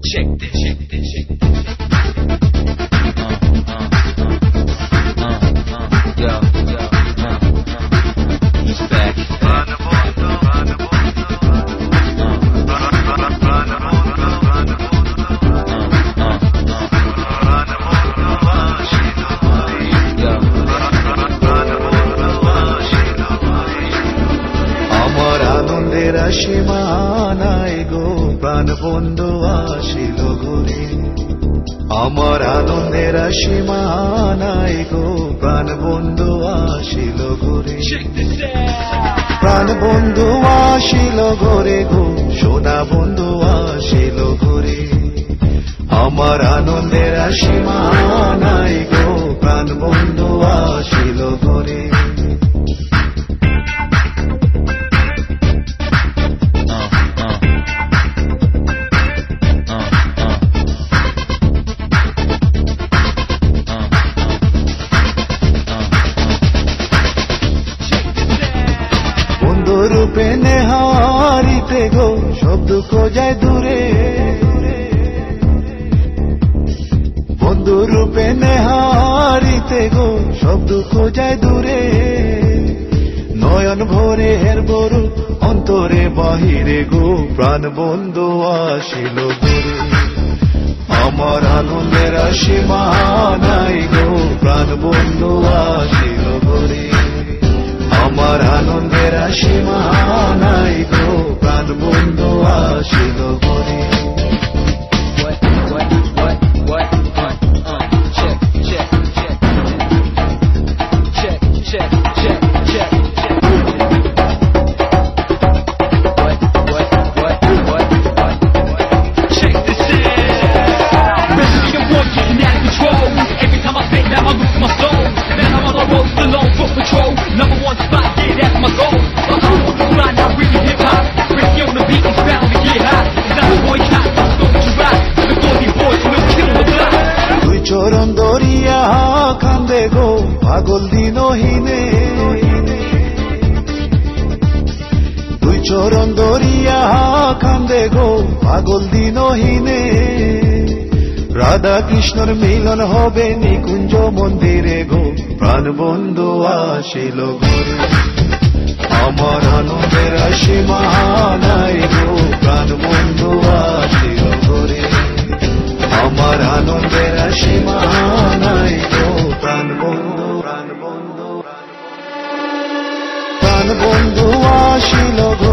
Check this, check this, check this. Yo, he's back. আমার আনন্দের সীমা নাই গো, প্রাণ বন্ধু আসিল ঘুরে। আমার আনন্দের সীমা নাই গো, প্রাণ বন্ধু আসিল ঘুরে। প্রাণ বন্ধু আসিল ঘরে গো, সোনা বন্ধু আসিল ঘুরে। আমার আনন্দের সীমা নাই গো, প্রাণ বন্ধু আসিল ঘরে। রূপে নেহারিতে গো, সব দুঃখ যায় দূরে। বন্ধু রূপে নেহারিতে গো, সব দুঃখ যায় দূরে। নয়ন ভরে হের বরু, অন্তরে বাহিরে গো, প্রাণ বন্ধু আসিল ঘুরে। আমার আনন্দের সীমা নাই গো, প্রাণ বন্ধু আসিল ঘুরে। আমার আনন্দের সীমা নাই গো, প্রাণ বন্ধু আসিল ঘরে। চরণ দরিয়া কান্দে গো, পাগল দিনহীনে। দুই চরণ দরিয়া কান্দে গো, পাগল দিনহীনে। রাধা কৃষ্ণর মিলন হবে নিকুঞ্জ মন্দিরে গো, প্রাণ বন্ধু আসিল ঘরে। আমার আনন্দের সীমা নাই গো, প্রাণ বন্ধু আসিল ঘরে। আমার আনন্দের সীমা নাই গো, প্রাণ বন্ধু, প্রাণ বন্ধু, প্রাণ বন্ধু আসিল ঘরে।